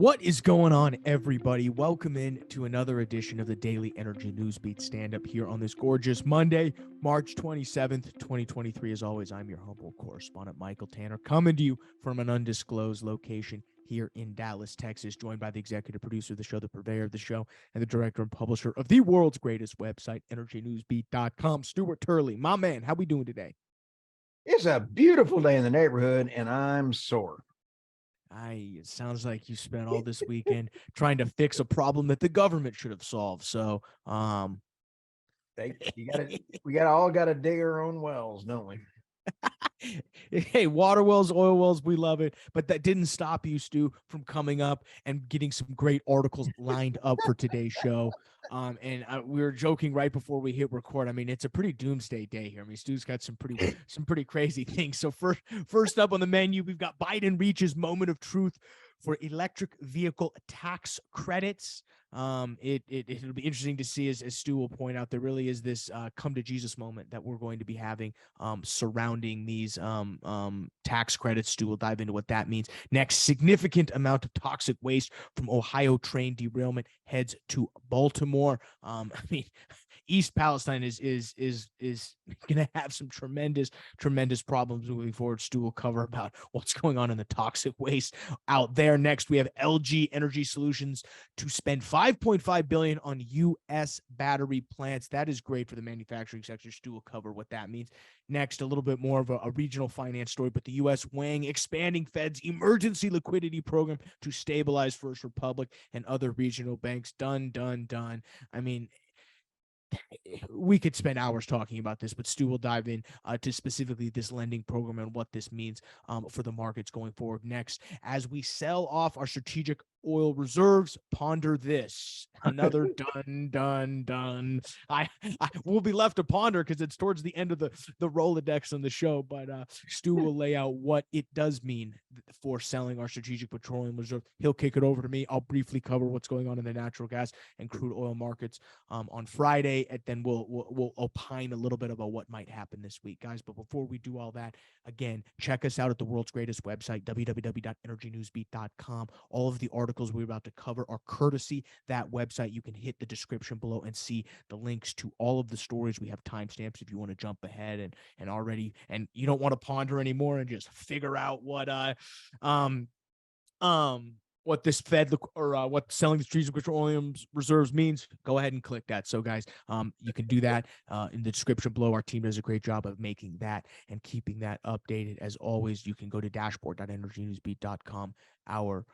What is going on, everybody? Welcome in to another edition of the Daily Energy News Beat Stand-Up here on this gorgeous Monday, March 27th, 2023. As always, I'm your humble correspondent, Michael Tanner, coming to you from an undisclosed location here in Dallas, Texas, joined by the executive producer of the show, the purveyor of the show, and the director and publisher of the world's greatest website, EnergyNewsBeat.com, Stuart Turley. My man, how we doing today? It's a beautiful day in the neighborhood, and I'm sore. It sounds like you spent all this weekend trying to fix a problem that the government should have solved. So, We all gotta dig our own wells, don't we? hey, water wells, oil wells, we love it. But that didn't stop you, Stu, from coming up and getting some great articles lined up for today's show. We were joking right before we hit record. I mean, it's a pretty doomsday day here. I mean, Stu's got some pretty crazy things. So first up on the menu, we've got Biden reaches moment of truth for electric vehicle tax credits. It'll be interesting to see, as Stu will point out, there really is this come to Jesus moment that we're going to be having surrounding these tax credits. Stu will dive into what that means. Next, significant amount of toxic waste from Ohio train derailment heads to Baltimore. I mean, East Palestine is going to have some tremendous problems moving forward. Stu will cover about what's going on in the toxic waste out there. Next, we have LG Energy Solutions to spend $5.5 billion on U.S. battery plants. That is great for the manufacturing sector. Stu will cover what that means. Next, a little bit more of a regional finance story, but the U.S. weighing expanding Fed's emergency liquidity program to stabilize First Republic and other regional banks. Done. I mean, we could spend hours talking about this, but Stu will dive in to specifically this lending program and what this means for the markets going forward. Next, as we sell off our strategic oil reserves, ponder this. Another done. I will be left to ponder because it's towards the end of the Rolodex on the show, but Stu will lay out what it does mean for selling our strategic petroleum reserve. He'll kick it over to me. I'll briefly cover what's going on in the natural gas and crude oil markets on Friday, and then we'll opine a little bit about what might happen this week, guys. But before we do all that, again, check us out at the world's greatest website, www.energynewsbeat.com. All of the articles we're about to cover are courtesy that website. You can hit the description below and see the links to all of the stories. We have timestamps if you want to jump ahead and you don't want to ponder anymore and just figure out what this Fed or what selling the strategic petroleum reserves means. Go ahead and click that. So, guys, you can do that in the description below. Our team does a great job of making that and keeping that updated. As always, you can go to dashboard.energynewsbeat.com. Our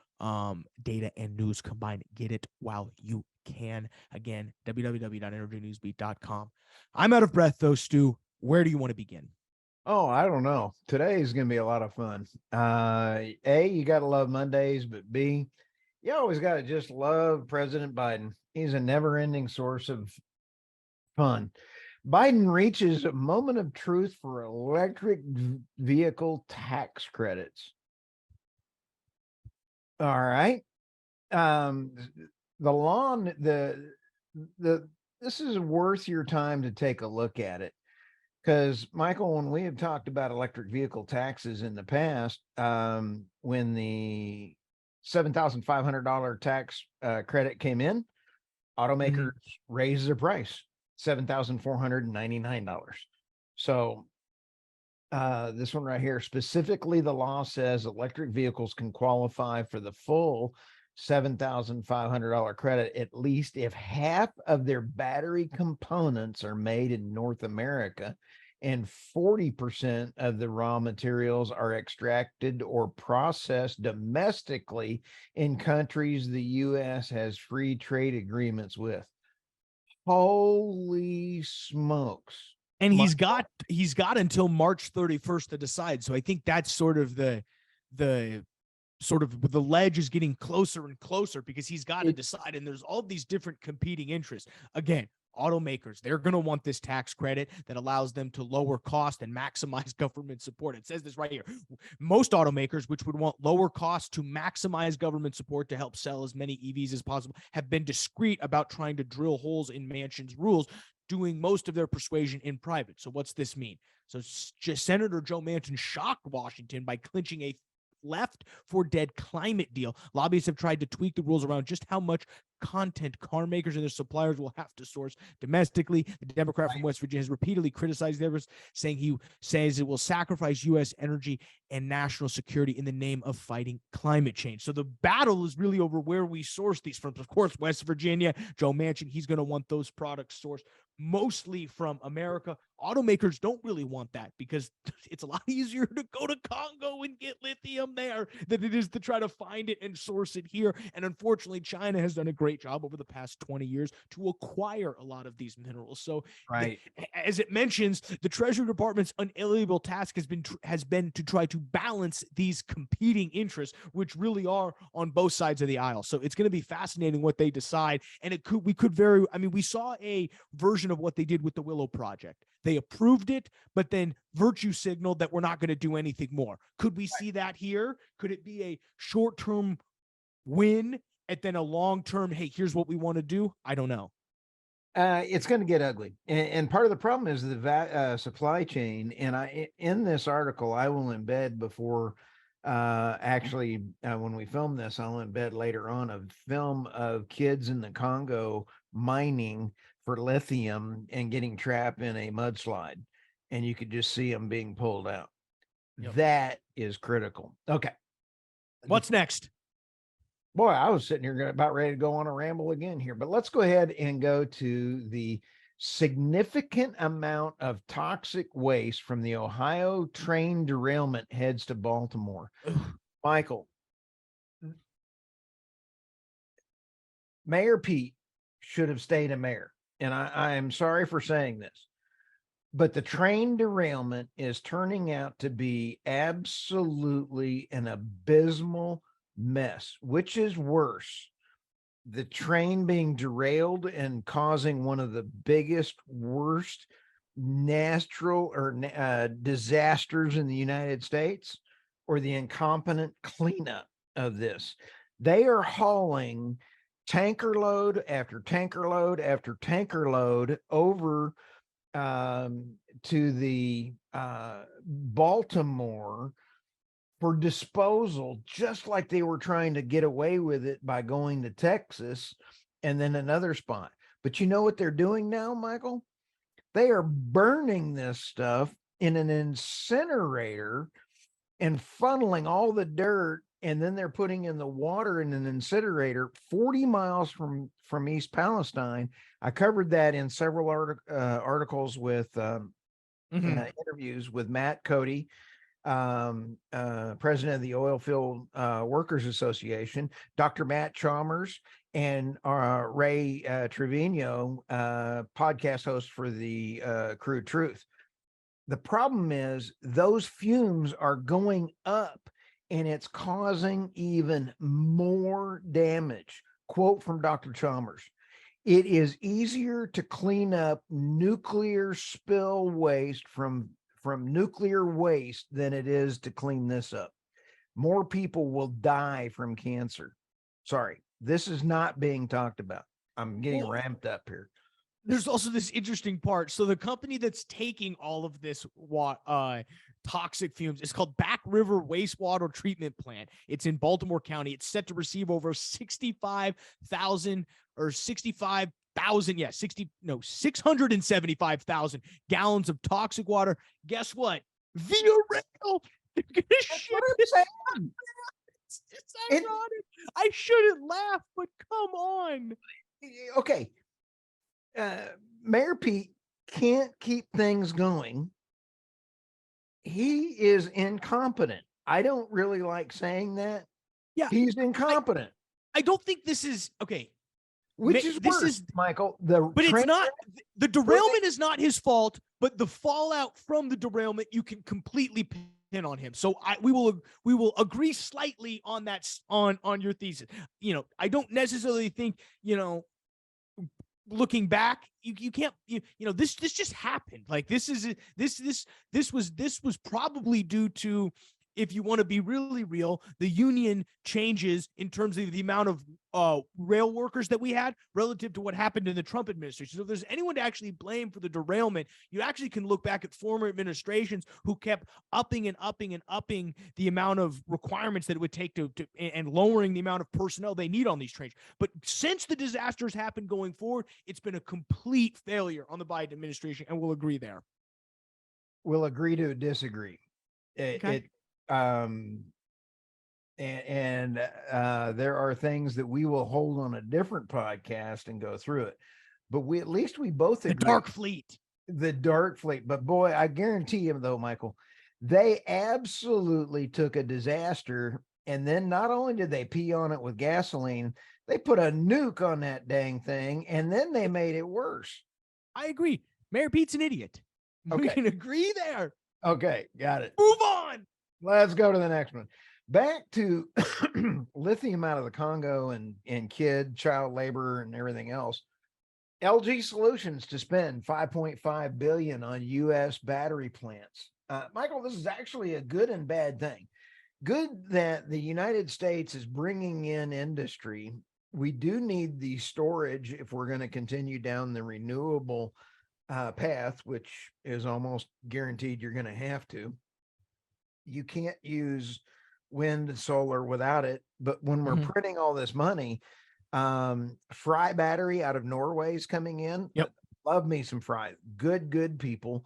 data and news combined. Get it while you can. Again, www.energynewsbeat.com. I'm out of breath, though, Stu. Where do you want to begin? Oh, I don't know. Today is going to be a lot of fun. A, you got to love Mondays, but B, you always got to just love President Biden. He's a never-ending source of fun. Biden reaches a moment of truth for electric vehicle tax credits. All right. This is worth your time to take a look at it. Because, Michael, when we have talked about electric vehicle taxes in the past, when the $7,500 tax credit came in, automakers raised their price, $7,499. So this one right here, specifically, the law says electric vehicles can qualify for the full $7,500 credit, at least if half of their battery components are made in North America and 40% of the raw materials are extracted or processed domestically in countries the U.S. has free trade agreements with. Holy smokes. And he's got until March 31st to decide. So I think that's sort of the ledge is getting closer and closer because he's got to decide. And there's all these different competing interests. Again, automakers, they're going to want this tax credit that allows them to lower cost and maximize government support. It says this right here. Most automakers, which would want lower costs to maximize government support to help sell as many EVs as possible, have been discreet about trying to drill holes in Manchin's rules, doing most of their persuasion in private. So what's this mean? So Senator Joe Manchin shocked Washington by clinching a left for dead climate deal. Lobbyists have tried to tweak the rules around just how much content car makers and their suppliers will have to source domestically. The Democrat from West Virginia has repeatedly criticized the efforts, saying he says it will sacrifice U.S. energy and national security in the name of fighting climate change. So the battle is really over where we source these from. Of course, West Virginia, Joe Manchin, he's going to want those products sourced mostly from America. Automakers don't really want that because it's a lot easier to go to Congo and get lithium there than it is to try to find it and source it here. And unfortunately, China has done a great job over the past 20 years to acquire a lot of these minerals. So as it mentions, the Treasury Department's unalienable task has been to try to balance these competing interests, which really are on both sides of the aisle. So it's going to be fascinating what they decide. And we saw a version of what they did with the Willow Project. They approved it, but then virtue signaled that we're not going to do anything more. Could we see that here? Could it be a short-term win and then a long-term, hey, here's what we want to do? I don't know. It's going to get ugly. And part of the problem is the supply chain. And in this article, I will embed before when we film this, I'll embed later on a film of kids in the Congo mining for lithium and getting trapped in a mudslide. And you could just see them being pulled out. Yep. That is critical. Okay. What's next? Boy, I was sitting here about ready to go on a ramble again here, but let's go ahead and go to the significant amount of toxic waste from the Ohio train derailment heads to Baltimore. Michael, Mayor Pete should have stayed a mayor. And I am sorry for saying this, but the train derailment is turning out to be absolutely an abysmal mess. Which is worse, the train being derailed and causing one of the biggest, worst natural disasters in the United States, or the incompetent cleanup of this? They are hauling tanker load after tanker load after tanker load over to the Baltimore for disposal, just like they were trying to get away with it by going to Texas and then another spot. But you know what they're doing now, Michael? They are burning this stuff in an incinerator and funneling all the dirt, and then they're putting in the water in an incinerator 40 miles from East Palestine. I covered that in several articles with interviews with Matt Cody, president of the Oilfield Workers Association, Dr. Matt Chalmers, and Ray Trevino, podcast host for the Crude Truth. The problem is those fumes are going up and it's causing even more damage. Quote from Dr. Chalmers: "It is easier to clean up nuclear spill waste from nuclear waste than it is to clean this up. More people will die from cancer." Sorry, this is not being talked about. I'm getting ramped up here. There's also this interesting part. So the company that's taking all of this toxic fumes is called Back River Wastewater Treatment Plant. It's in Baltimore County. It's set to receive over 675,000 gallons of toxic water. Guess what? Via rail. It's ironic. I shouldn't laugh, but come on. Okay. Mayor Pete can't keep things going. He is incompetent. I don't really like saying that. Yeah, he's incompetent. I don't think this is okay. Which is worse, Michael. It's not the derailment is not his fault, but the fallout from the derailment you can completely pin on him. So we will agree slightly on that on your thesis. You know, I don't necessarily think, you know, looking back, you can't, this just happened. Like this was probably due to if you want to be really real, the union changes in terms of the amount of rail workers that we had relative to what happened in the Trump administration. So if there's anyone to actually blame for the derailment, you actually can look back at former administrations who kept upping and upping and upping the amount of requirements that it would take to and lowering the amount of personnel they need on these trains. But since the disasters happened going forward, it's been a complete failure on the Biden administration, and we'll agree there. We'll agree to disagree. Okay. There are things that we will hold on a different podcast and go through it. But we both agree. The dark fleet. The dark fleet. But boy, I guarantee you though, Michael, they absolutely took a disaster, and then not only did they pee on it with gasoline, they put a nuke on that dang thing, and then they made it worse. I agree. Mayor Pete's an idiot. Okay. We can agree there. Okay, got it. Move on. Let's go to the next one. Back to lithium out of the Congo and child labor and everything else. LG Solutions to spend $5.5 billion on U.S. battery plants. Michael, this is actually a good and bad thing. Good that the United States is bringing in industry. We do need the storage if we're going to continue down the renewable path, which is almost guaranteed you're going to have to. You can't use wind and solar without it. But when we're printing all this money, Fry battery out of Norway is coming in. Yep. Love me some Fry. Good people.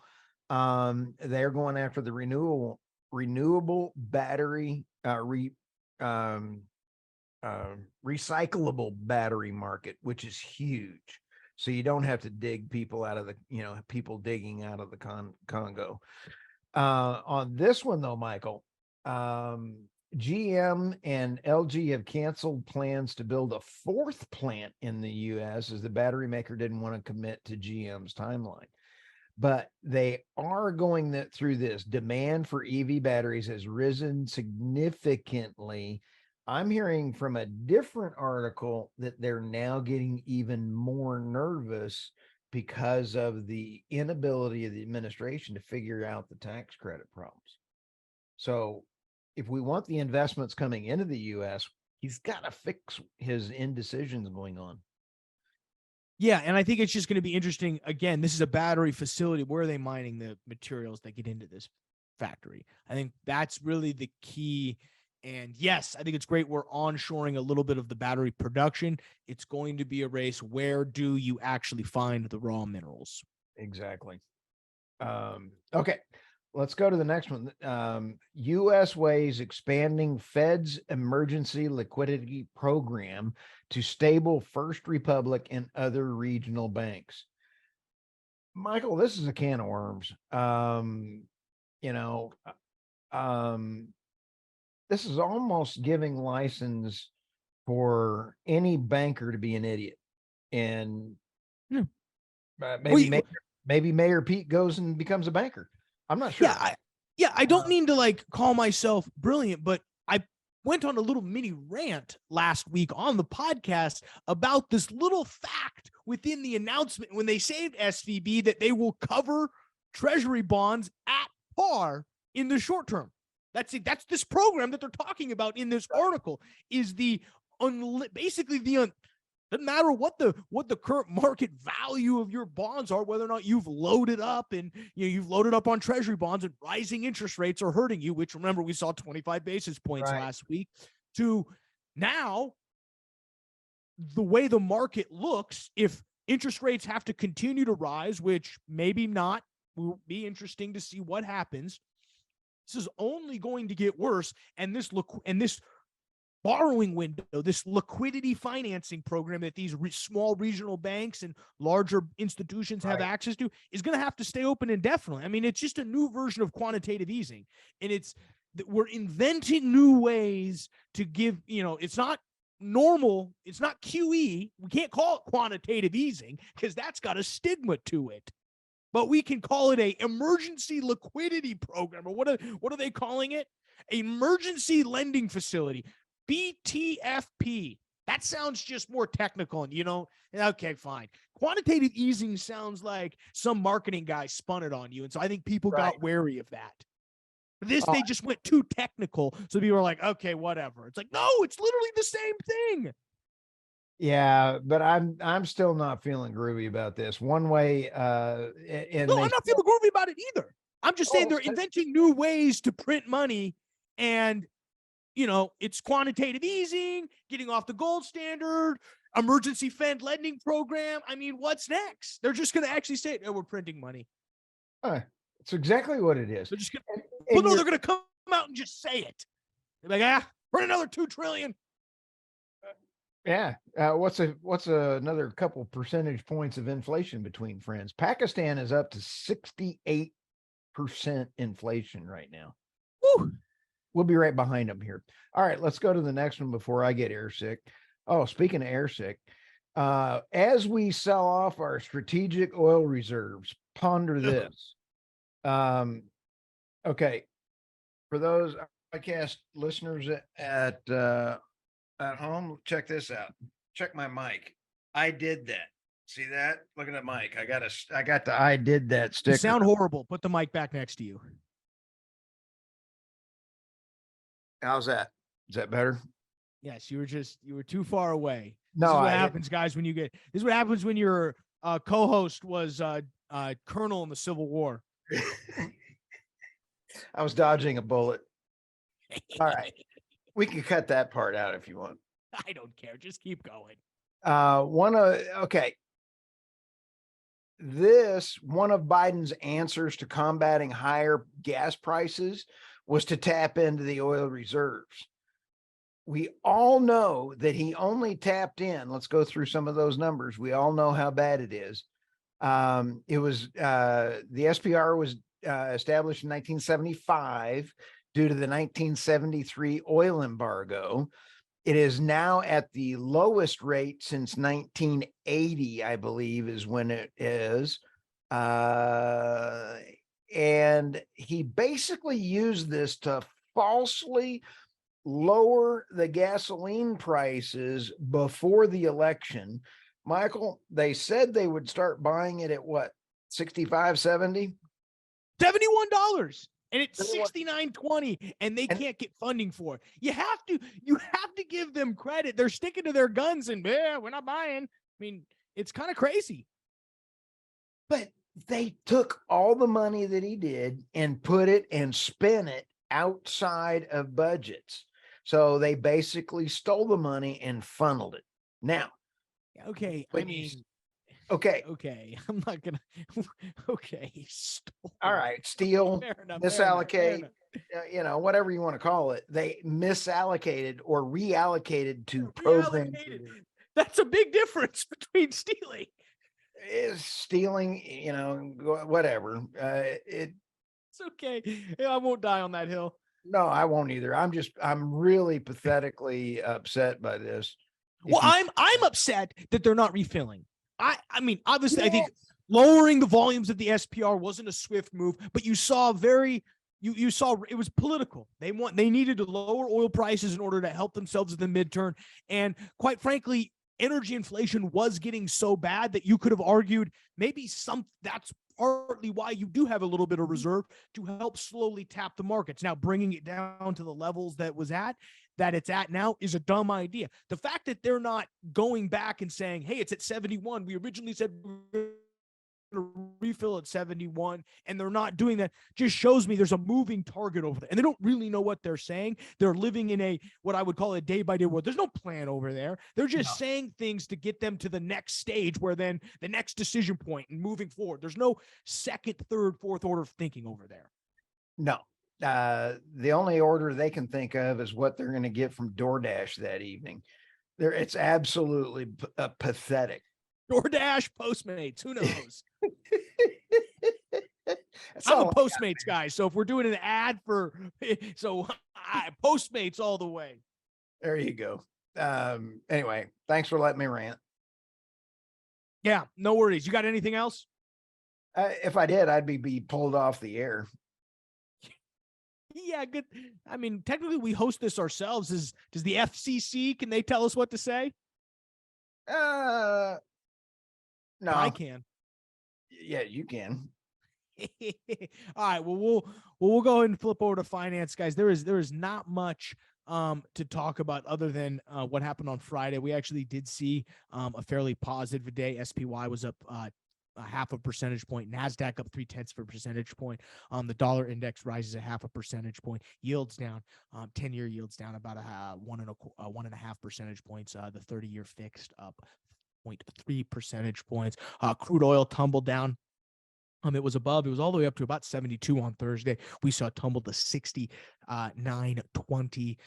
They're going after the renewable battery, recyclable battery market, which is huge. So you don't have to dig people out of the, people digging out of the Congo. On this one though, Michael, GM and LG have canceled plans to build a fourth plant in the US as the battery maker didn't want to commit to GM's timeline. But they are going through this. Demand for EV batteries has risen significantly. I'm hearing from a different article that they're now getting even more nervous because of the inability of the administration to figure out the tax credit problems. So if we want the investments coming into the US, he's got to fix his indecisions going on. Yeah, and I think it's just going to be interesting. Again, this is a battery facility. Where are they mining the materials that get into this factory? I think that's really the key. And yes, I think it's great we're onshoring a little bit of the battery production. It's going to be a race. Where do you actually find the raw minerals? Exactly. Okay, let's go to the next one. U.S. weighs expanding Fed's emergency liquidity program to stable First Republic and other regional banks. Michael, this is a can of worms. This is almost giving license for any banker to be an idiot. And maybe Mayor Pete goes and becomes a banker. I'm not sure. I don't mean to call myself brilliant, but I went on a little mini rant last week on the podcast about this little fact within the announcement when they saved SVB that they will cover treasury bonds at par in the short term. That's it. That's this program that they're talking about in this article is basically doesn't matter what the current market value of your bonds are, whether or not you've loaded up and you've loaded up on treasury bonds and rising interest rates are hurting you, which remember we saw 25 basis points last week, to now the way the market looks, if interest rates have to continue to rise, which maybe not, will be interesting to see what happens. This is only going to get worse. And this borrowing window, this liquidity financing program that these small regional banks and larger institutions have access to is going to have to stay open indefinitely. I mean, it's just a new version of quantitative easing. And we're inventing new ways to give, it's not normal. It's not QE. We can't call it quantitative easing because that's got a stigma to it. But we can call it a emergency liquidity program, or what are they calling it? Emergency lending facility, BTFP. That sounds just more technical, and okay, fine. Quantitative easing sounds like some marketing guy spun it on you, and so I think people got wary of that. This, they just went too technical. So people are like, okay, whatever. It's like, no, it's literally the same thing. Yeah, but I'm still not feeling groovy about this. One way, and No, they I'm not feeling groovy about it either. I'm just saying oh, they're inventing new ways to print money, and it's quantitative easing, getting off the gold standard, emergency fund lending program. I mean, what's next? They're just going to actually say, oh, we're printing money. it's exactly what it is. They're just going to, And well, no, they're going to come out and just say it. They're like, print another 2 trillion. yeah. What's another couple percentage points of inflation between friends? Pakistan is up to 68% inflation right now. Woo. We'll be right behind them here. All right, let's go to the next one before I get airsick. Oh, speaking of airsick, as we sell off our strategic oil reserves, ponder this. Okay, for those podcast listeners at home, check this out. Check my mic. I did that. See that? Look at the mic. I got the I did that sticker. You sound horrible. Put the mic back next to you. How's that? Is that better? Yes, you were too far away. No, this is what happens, guys, when this is what happens when your co-host was colonel in the Civil War. I was dodging a bullet. All right. We can cut that part out if you want. I don't care. Just keep going. Okay. One of Biden's answers to combating higher gas prices was to tap into the oil reserves. We all know that he only tapped in. Let's go through some of those numbers. We all know how bad it is. It was the SPR was established in 1975 due to the 1973 oil embargo. It is now at the lowest rate since 1980, I believe, is when it is. And he basically used this to falsely lower the gasoline prices before the election. Michael, they said they would start buying it at what, 65, 70? $71. And it's $69.20, and they can't get funding for it. You have to give them credit. They're sticking to their guns, and we're not buying. I mean, it's kind of crazy. But they took all the money that he did and put it and spent it outside of budgets. So they basically stole the money and funneled it. Now, okay, okay, I'm not gonna. Okay, all right, steal, misallocate, whatever you want to call it. They misallocated or reallocated to programs. That's a big difference between stealing. Is stealing, whatever. It's okay. I won't die on that hill. No, I won't either. I'm really pathetically upset by this. Well, I'm upset that they're not refilling. I mean, obviously, I think lowering the volumes of the SPR wasn't a swift move, but you saw you saw it was political. They needed to lower oil prices in order to help themselves in the midterm. And quite frankly, energy inflation was getting so bad that you could have argued maybe that's partly why you do have a little bit of reserve to help slowly tap the markets. Now, bringing it down to the levels that it's at now is a dumb idea. The fact that they're not going back and saying, hey, it's at 71. We originally said we were going to refill at 71, and they're not doing that just shows me there's a moving target over there. And they don't really know what they're saying. They're living in what I would call a day-by-day world. There's no plan over there. They're just saying things to get them to the next stage where then the next decision point and moving forward. There's no second, third, fourth order of thinking over there. No. The only order they can think of is what they're going to get from DoorDash that evening. It's absolutely pathetic. DoorDash, Postmates, who knows? I'm a Postmates guy, so if we're doing an ad Postmates all the way. There you go. Anyway, thanks for letting me rant. Yeah, no worries. You got anything else? If I did, I'd be pulled off the air. Yeah, good. I mean, technically we host this ourselves. Does the FCC, can they tell us what to say? No. I can. Yeah, you can. All right. Well, we'll go ahead and flip over to finance, guys. There is not much to talk about other than what happened on Friday. We actually did see a fairly positive day. SPY was up a half a percentage point. NASDAQ up 0.3 of a percentage point. The dollar index rises a half a percentage point. Yields down. 10-year yields down about 1.5 percentage points. The 30-year fixed up 0.3 percentage points. Crude oil tumbled down. It was all the way up to about 72 on Thursday. We saw it tumble to 69.20.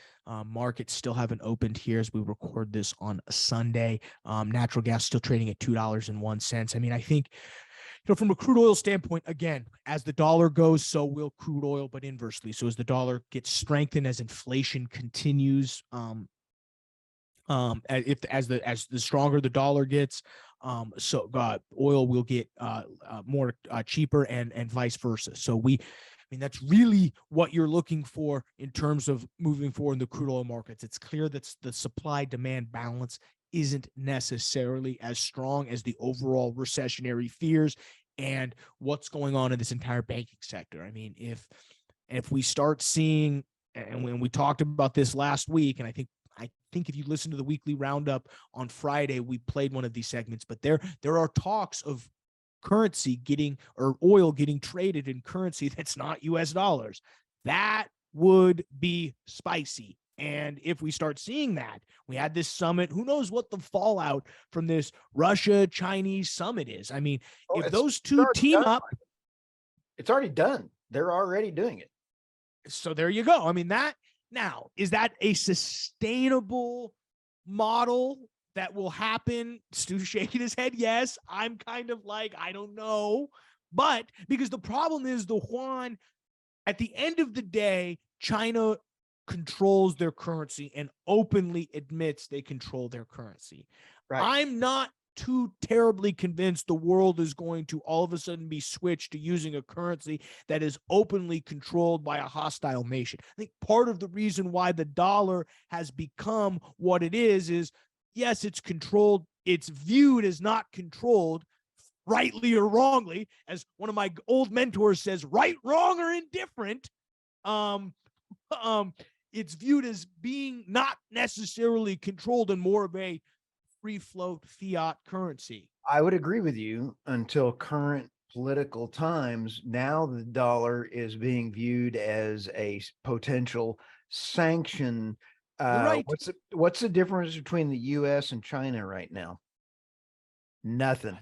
Markets still haven't opened here as we record this on Sunday. Natural gas still trading at $2.01. I mean, I think, from a crude oil standpoint, again, as the dollar goes, so will crude oil, but inversely. So as the dollar gets strengthened, as inflation continues, as the stronger the dollar gets, so oil will get more cheaper, and vice versa. So that's really what you're looking for in terms of moving forward in the crude oil markets. It's clear that the supply demand balance isn't necessarily as strong as the overall recessionary fears and what's going on in this entire banking sector. I mean, if we start seeing, and when we talked about this last week, and I think if you listen to the weekly roundup on Friday, we played one of these segments, but there are talks of currency or oil getting traded in currency that's not US dollars. That would be spicy. And if we start seeing that, we had this summit, who knows what the fallout from this Russia-Chinese summit is. I mean, if those two team up. It's already done. They're already doing it. So there you go. I mean, now, is that a sustainable model that will happen? Stu's shaking his head yes. I'm kind of like, I don't know. But because the problem is the Yuan, at the end of the day, China controls their currency and openly admits they control their currency. Right. I'm not too terribly convinced the world is going to all of a sudden be switched to using a currency that is openly controlled by a hostile nation. I think part of the reason why the dollar has become what it is yes, it's controlled. It's viewed as not controlled, rightly or wrongly, as one of my old mentors says, right, wrong, or indifferent. It's viewed as being not necessarily controlled and more of a free float fiat currency. I would agree with you until current political times. Now the dollar is being viewed as a potential sanction. Right. What's the difference between the US and China right now? Nothing.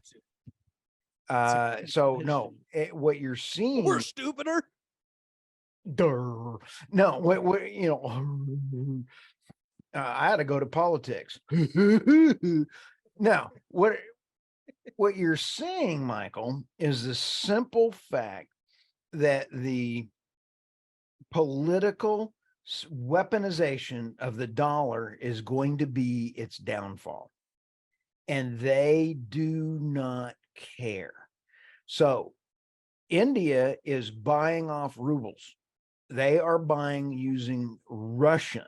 So no, what you're seeing, we're stupider. No, what I had to go to politics. Now, what you're seeing, Michael, is the simple fact that the political weaponization of the dollar is going to be its downfall. And they do not care. So India is buying off rubles. They are buying using Russia.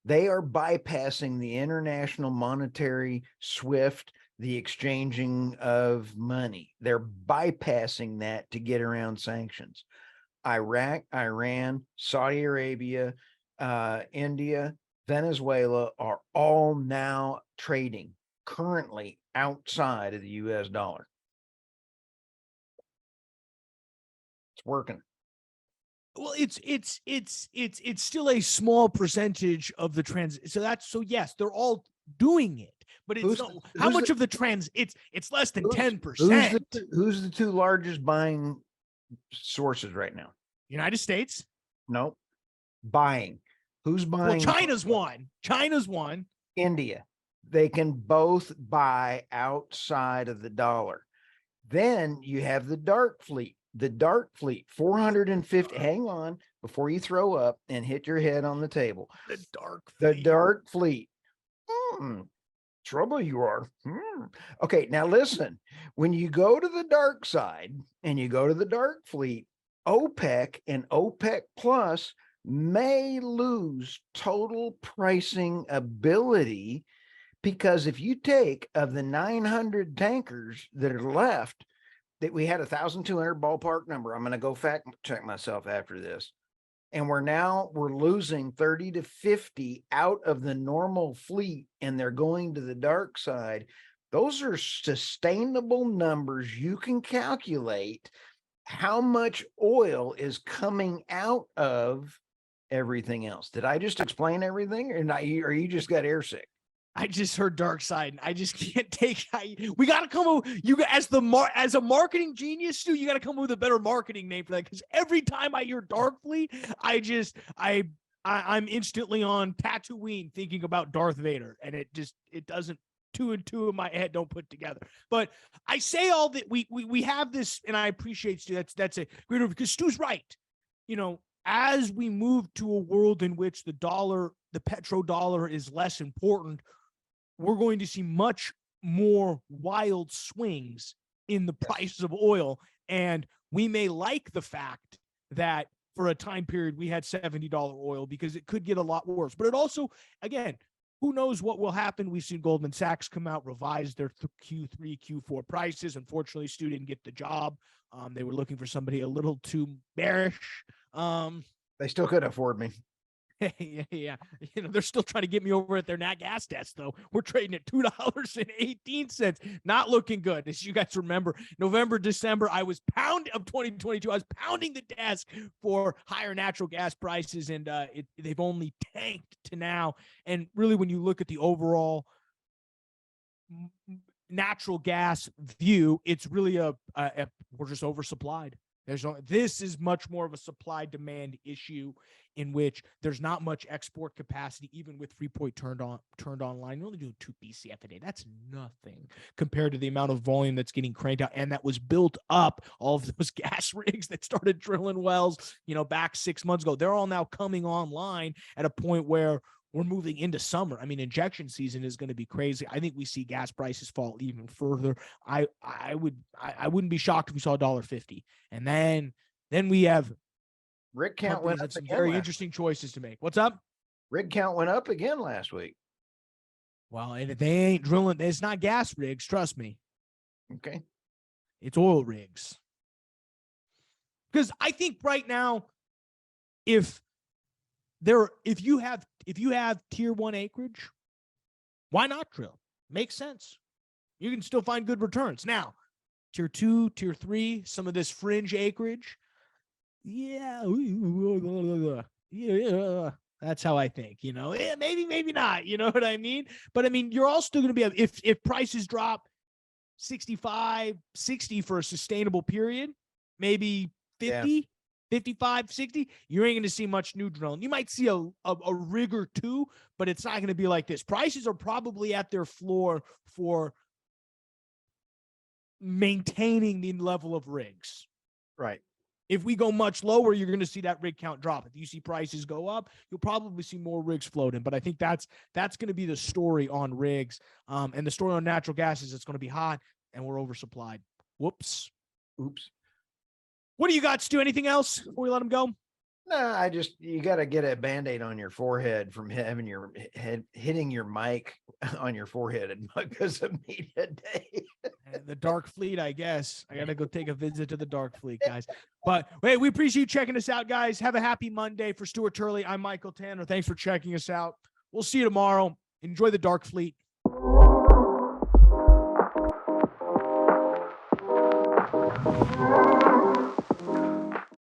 They are bypassing the international monetary SWIFT, the exchanging of money. They're bypassing that to get around sanctions. Iraq, Iran, Saudi Arabia, India, Venezuela are all now trading currently outside of the US dollar. It's working. Well, it's still a small percentage of the so yes, they're all doing it, but it's how much of the it's less than 10%. Who's the two largest buying sources right now? United States? No. Buying. Who's buying? Well, China's one. India. They can both buy outside of the dollar. Then you have the dark fleet. The dark fleet, 450. Hang on before you throw up and hit your head on the table. The dark fleet. Trouble you are. Okay, now listen. When you go to the dark side and you go to the dark fleet, OPEC and OPEC Plus may lose total pricing ability, because if you take of the 900 tankers that are left, that we had 1,200 ballpark number. I'm going to go fact check myself after this. And we're losing 30 to 50 out of the normal fleet, and they're going to the dark side. Those are sustainable numbers. You can calculate how much oil is coming out of everything else. Did I just explain everything, or you just got airsick? I just heard dark side, and I just can't take. We got to come up. As a marketing genius, Stu, you got to come up with a better marketing name for that. Because every time I hear Dark Fleet, I'm instantly on Tatooine thinking about Darth Vader, and it doesn't. Two and two in my head don't put together. But I say all that we have this, and I appreciate Stu. That's a great, because Stu's right. As we move to a world in which the petrodollar is less important, we're going to see much more wild swings in the prices of oil. And we may like the fact that for a time period we had $70 oil, because it could get a lot worse. But it also, again, who knows what will happen? We've seen Goldman Sachs come out, revise their Q3, Q4 prices. Unfortunately, Stu didn't get the job. They were looking for somebody a little too bearish. They still could afford me. Yeah. They're still trying to get me over at their nat gas desk, though. We're trading at $2.18. Not looking good. As you guys remember, November, December, of 2022, I was pounding the desk for higher natural gas prices, and they've only tanked to now. And really, when you look at the overall natural gas view, it's really we're just oversupplied. This is much more of a supply demand issue, in which there's not much export capacity, even with Freeport turned online. You're only doing 2 BCF a day. That's nothing compared to the amount of volume that's getting cranked out, and that was built up. All of those gas rigs that started drilling wells, back 6 months ago, they're all now coming online at a point where we're moving into summer. I mean, injection season is going to be crazy. I think we see gas prices fall even further. I wouldn't be shocked if we saw $1.50. And then we have rig count went up some again. Very interesting choices to make. What's up? Rig count went up again last week. Well, and they ain't drilling. It's not gas rigs. Trust me. Okay. It's oil rigs. Because I think right now, if you have tier 1 acreage, why not drill? Makes sense. You can still find good returns. Now, tier 2, tier 3, some of this fringe acreage, yeah, that's how I think. Maybe not. You know what I mean? But I mean, you're all still going to be if prices drop 65, 60 for a sustainable period, maybe 50. Yeah. 55, 60, you ain't going to see much new drilling. You might see a rig or two, but it's not going to be like this. Prices are probably at their floor for maintaining the level of rigs. Right. If we go much lower, you're going to see that rig count drop. If you see prices go up, you'll probably see more rigs floating. But I think that's going to be the story on rigs. And the story on natural gas is it's going to be hot and we're oversupplied. Whoops. Oops. What do you got, Stu? Anything else before we let him go? No, you got to get a Band-Aid on your forehead from having your head hitting your mic on your forehead because of media day. The Dark Fleet, I guess. I got to go take a visit to the Dark Fleet, guys. But hey, we appreciate you checking us out, guys. Have a happy Monday. For Stuart Turley, I'm Michael Tanner. Thanks for checking us out. We'll see you tomorrow. Enjoy the Dark Fleet.